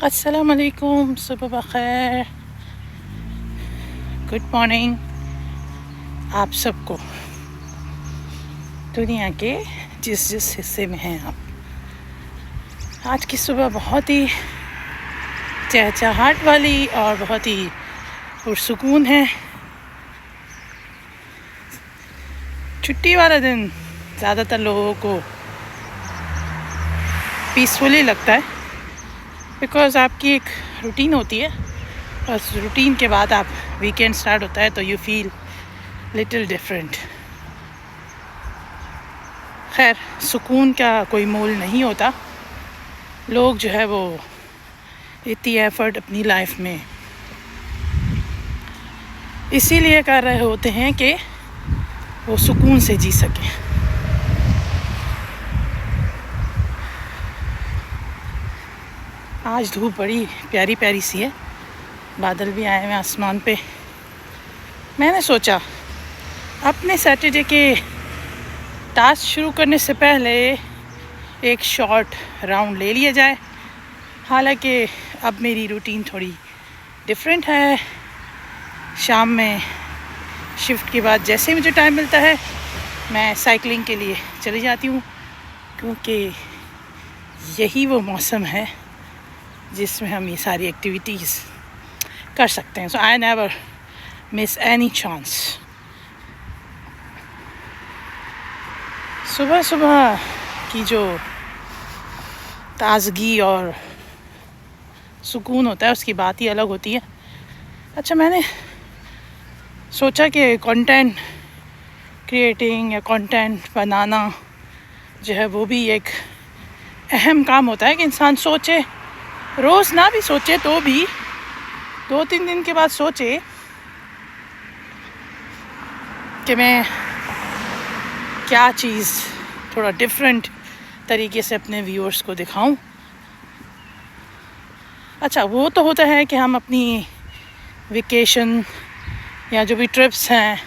अस्सलाम वालेकुम, सुबह बखैर, गुड मॉर्निंग आप सबको। दुनिया के जिस जिस हिस्से में हैं आप, आज की सुबह बहुत ही चहचहाट वाली और बहुत ही पुरसुकून है। छुट्टी वाला दिन ज़्यादातर लोगों को पीसफुली लगता है, बिकॉज़ आपकी एक रूटीन होती है और उस रूटीन के बाद आप वीकेंड स्टार्ट होता है तो यू फील लिटिल डिफरेंट। खैर, सुकून का कोई मोल नहीं होता। लोग जो है वो इतनी एफर्ट अपनी लाइफ में इसीलिए कर रहे होते हैं कि वो सुकून से जी सकें। आज धूप बड़ी प्यारी प्यारी सी है, बादल भी आए हुए आसमान पे। मैंने सोचा अपने सैटरडे के टास्क शुरू करने से पहले एक शॉर्ट राउंड ले लिया जाए। हालांकि अब मेरी रूटीन थोड़ी डिफरेंट है। शाम में शिफ्ट के बाद जैसे मुझे टाइम मिलता है मैं साइकिलिंग के लिए चली जाती हूँ, क्योंकि यही वो मौसम है जिसमें हम ये सारी एक्टिविटीज़ कर सकते हैं। So I never miss any chance. सुबह सुबह की जो ताज़गी और सुकून होता है उसकी बात ही अलग होती है। अच्छा, मैंने सोचा कि कंटेंट क्रिएटिंग या कंटेंट बनाना जो है वो भी एक अहम काम होता है कि इंसान सोचे, रोज़ ना भी सोचे तो भी 2-3 दिन के बाद सोचे कि मैं क्या चीज़ थोड़ा डिफरेंट तरीके से अपने व्यूअर्स को दिखाऊं। अच्छा, वो तो होता है कि हम अपनी वेकेशन या जो भी ट्रिप्स हैं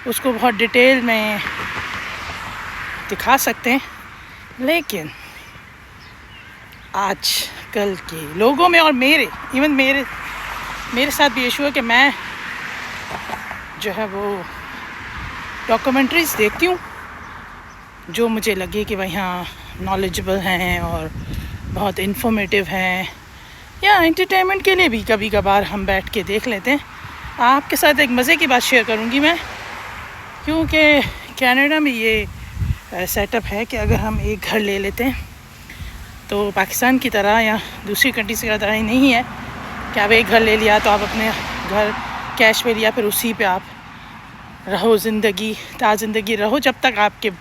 उसको बहुत डिटेल में दिखा सकते हैं, लेकिन आज कल के लोगों में और मेरे साथ भी इशू है कि मैं जो है वो डॉक्यूमेंट्रीज़ देखती हूँ जो मुझे लगे कि वह यहाँ नॉलेजेबल हैं और बहुत इन्फॉर्मेटिव हैं, या एंटरटेनमेंट के लिए भी कभी कभार हम बैठ के देख लेते हैं। आपके साथ एक मज़े की बात शेयर करूँगी मैं, क्योंकि कनाडा में ये सेटअप है कि अगर हम एक घर ले लेते हैं तो पाकिस्तान की तरह या दूसरी कंट्रीज़ की तरह ही नहीं है कि आप एक घर ले लिया तो आप अपने घर कैश पे लिया फिर उसी पे आप रहो, ज़िंदगी रहो जब तक आपके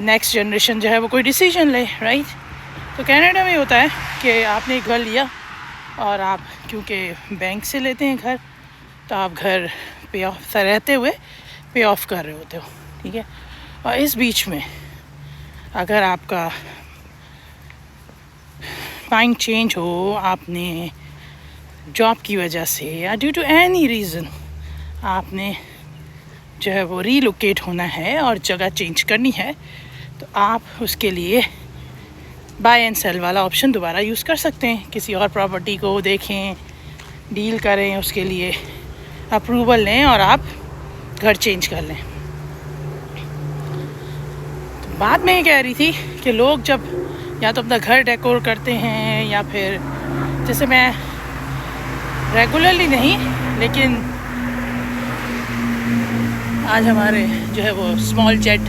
नेक्स्ट जनरेशन जो है वो कोई डिसीजन ले, राइट। तो कनाडा में होता है कि आपने एक घर लिया और आप क्योंकि बैंक से लेते हैं घर, तो आप घर पे ऑफ रहते हुए पे ऑफ कर रहे होते हो, ठीक है। और इस बीच में अगर आपका माइंड चेंज हो, आपने जॉब की वजह से या ड्यू टू एनी रीज़न आपने जो है वो रीलोकेट होना है और जगह चेंज करनी है, तो आप उसके लिए बाय एंड सेल वाला ऑप्शन दोबारा यूज़ कर सकते हैं। किसी और प्रॉपर्टी को देखें, डील करें, उसके लिए अप्रूवल लें और आप घर चेंज कर लें। तो बात मैं ये कह रही थी कि लोग जब या तो अपना घर डेकोर करते हैं या फिर जैसे मैं रेगुलरली नहीं, लेकिन आज हमारे जो है वो स्मॉल जेट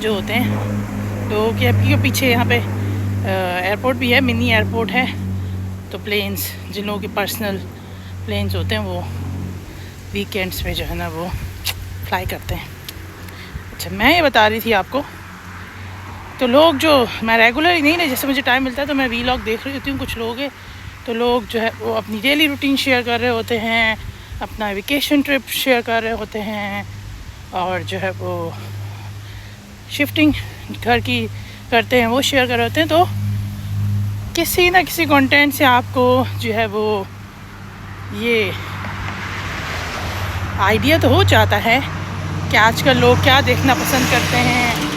जो होते हैं तो के पीछे यहाँ पे एयरपोर्ट भी है, मिनी एयरपोर्ट है, तो प्लेन्स जिन लोगों के पर्सनल प्लेन्स होते हैं वो वीकेंड्स में जो है ना वो फ्लाई करते हैं। अच्छा, मैं ये बता रही थी आपको, तो लोग जो मैं रेगुलरली नहीं, जैसे मुझे टाइम मिलता है तो मैं वीलॉग देख रही होती हूँ। कुछ लोग हैं तो लोग जो है वो अपनी डेली रूटीन शेयर कर रहे होते हैं, अपना वेकेशन ट्रिप शेयर कर रहे होते हैं, और जो है वो शिफ्टिंग घर की करते हैं वो शेयर कर रहे होते हैं। तो किसी ना किसी कंटेंट से आपको जो है वो ये आइडिया तो हो जाता है कि आजकल लोग क्या देखना पसंद करते हैं।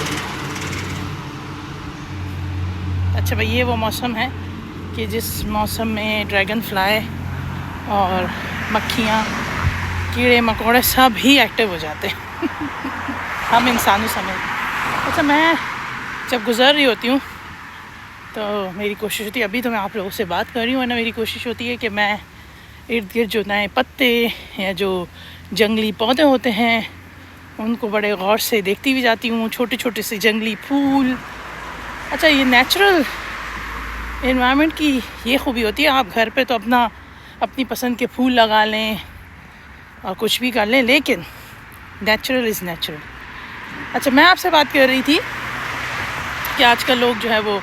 अच्छा भाई, ये वो मौसम है कि जिस मौसम में ड्रैगन फ्लाई और मक्खियाँ, कीड़े मकोड़े सब ही एक्टिव हो जाते हैं हम इंसानों समेत। अच्छा, मैं जब गुज़र रही होती हूँ तो मेरी कोशिश होती है, अभी तो मैं आप लोगों से बात कर रही हूँ, वरना मेरी कोशिश होती है कि मैं इर्द गिर्द जो नए पत्ते या जो जंगली पौधे होते हैं उनको बड़े गौर से देखती भी जाती हूँ, छोटे छोटे से जंगली फूल। अच्छा, ये नेचुरल एनवायरनमेंट की ये खूबी होती है, आप घर पे तो अपनी पसंद के फूल लगा लें और कुछ भी कर लें, लेकिन नेचुरल इज़ नेचुरल। अच्छा, मैं आपसे बात कर रही थी कि आजकल लोग जो है वो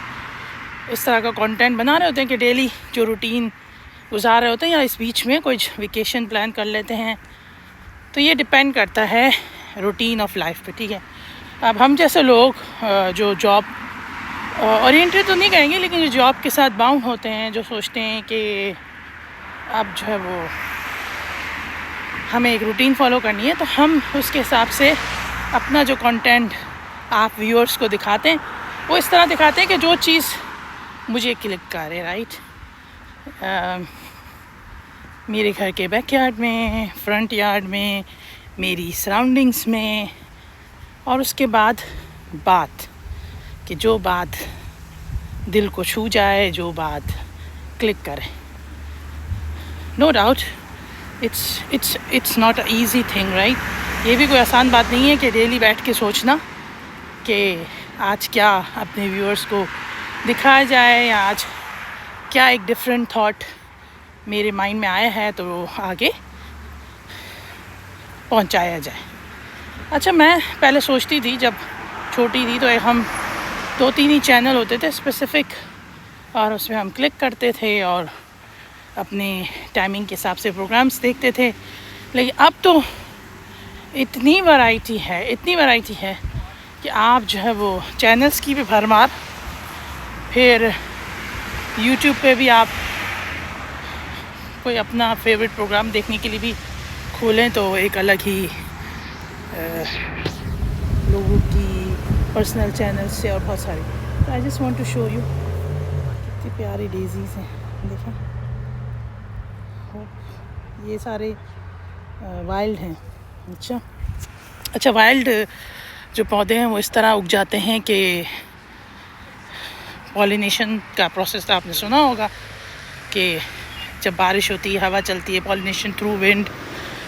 इस तरह का कंटेंट बना रहे होते हैं कि डेली जो रूटीन गुजार रहे होते हैं या इस बीच में कोई वेकेशन प्लान कर लेते हैं। तो ये डिपेंड करता है रूटीन ऑफ लाइफ पे, ठीक है। अब हम जैसे लोग जो जॉब ओरिएंटेड तो नहीं कहेंगे, लेकिन जो जॉब के साथ बाउंड होते हैं, जो सोचते हैं कि अब जो है वो हमें एक रूटीन फॉलो करनी है, तो हम उसके हिसाब से अपना जो कंटेंट आप व्यूअर्स को दिखाते हैं वो इस तरह दिखाते हैं कि जो चीज़ मुझे क्लिक करे, राइट। मेरे घर के बैकयार्ड में, फ्रंट यार्ड में, मेरी सराउंडिंग्स में, और उसके बाद बात कि जो बात दिल को छू जाए, जो बात क्लिक करे। No doubt it's not a easy thing, right. ये भी कोई आसान बात नहीं है कि डेली बैठ के सोचना कि आज क्या अपने व्यूअर्स को दिखाया जाए या आज क्या एक डिफरेंट थॉट मेरे माइंड में आया है तो आगे पहुंचाया जाए। अच्छा, मैं पहले सोचती थी जब छोटी थी तो हम 2-3 ही चैनल होते थे स्पेसिफ़िक, और उसमें हम क्लिक करते थे और अपने टाइमिंग के हिसाब से प्रोग्राम्स देखते थे। लेकिन अब तो इतनी वैरायटी है कि आप जो है वो चैनल्स की भी भरमार, फिर यूट्यूब पे भी आप कोई अपना फेवरेट प्रोग्राम देखने के लिए भी खोलें तो एक अलग ही लोगों की पर्सनल चैनल्स से और बहुत सारी। I just want to show you कितनी प्यारी डेजीज़ हैं, देखें। ये सारे वाइल्ड हैं। अच्छा, वाइल्ड जो पौधे हैं वो इस तरह उग जाते हैं कि पॉलिनेशन का प्रोसेस तो आपने सुना होगा कि जब बारिश होती है, हवा चलती है, pollination through wind,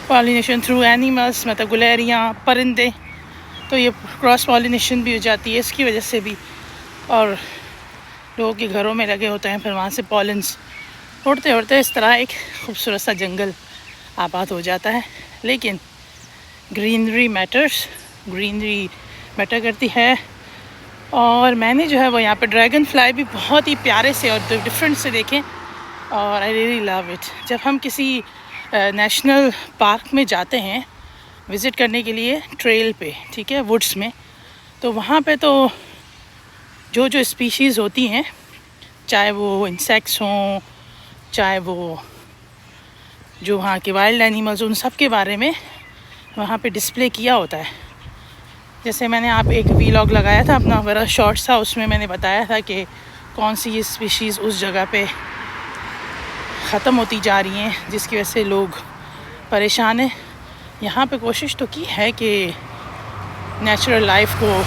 pollination through animals, मतलब गुलैरियाँ, परिंदे, तो ये क्रॉस पॉलिनेशन भी हो जाती है इसकी वजह से भी। और लोगों के घरों में लगे होते हैं, फिर वहाँ से पॉलिन्स उड़ते उड़ते इस तरह एक खूबसूरत सा जंगल आबाद हो जाता है। लेकिन ग्रीनरी मैटर करती है। और मैंने जो है वो यहाँ पे ड्रैगन फ्लाई भी बहुत ही प्यारे से और डिफरेंट से देखें, और आई रियली लव इट। जब हम किसी नेशनल पार्क में जाते हैं विज़िट करने के लिए ट्रेल पे, ठीक है, वुड्स में, तो वहाँ पे तो जो स्पीशीज़ होती हैं, चाहे वो इंसेक्ट्स हों, चाहे वो जो वहाँ के वाइल्ड एनिमल्स, उन सब के बारे में वहाँ पे डिस्प्ले किया होता है। जैसे मैंने आप एक वीलॉग लगाया था अपना, बड़ा शॉर्ट सा, उसमें मैंने बताया था कि कौन सी ये स्पीशीज़ उस जगह पे ख़त्म होती जा रही हैं जिसकी वजह से लोग परेशान हैं। यहाँ पे कोशिश तो की है कि नेचुरल लाइफ को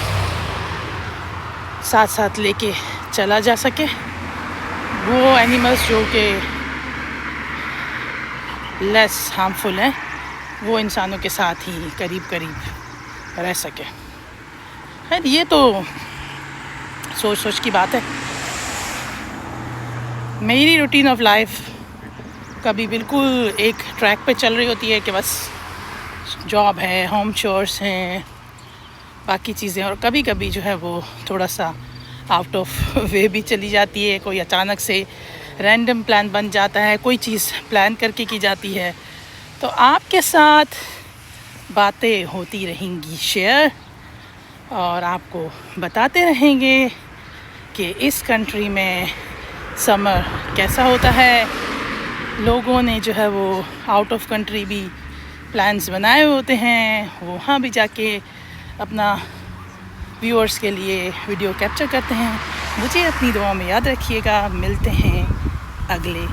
साथ साथ लेके चला जा सके। वो एनिमल्स जो कि लेस हार्मफुल हैं वो इंसानों के साथ ही करीब रह सके। खैर, ये तो सोच की बात है। मेरी रूटीन ऑफ लाइफ कभी बिल्कुल एक ट्रैक पे चल रही होती है कि बस जॉब है, होम चोर्स हैं, बाकी चीज़ें, और कभी कभी जो है वो थोड़ा सा आउट ऑफ वे भी चली जाती है। कोई अचानक से रैंडम प्लान बन जाता है, कोई चीज़ प्लान करके की जाती है। तो आपके साथ बातें होती रहेंगी शेयर, और आपको बताते रहेंगे कि इस कंट्री में समर कैसा होता है। लोगों ने जो है वो आउट ऑफ कंट्री भी प्लान्स बनाए होते हैं, वो वहाँ भी जाके अपना व्यूअर्स के लिए वीडियो कैप्चर करते हैं। मुझे अपनी दुआ में याद रखिएगा। मिलते हैं अगले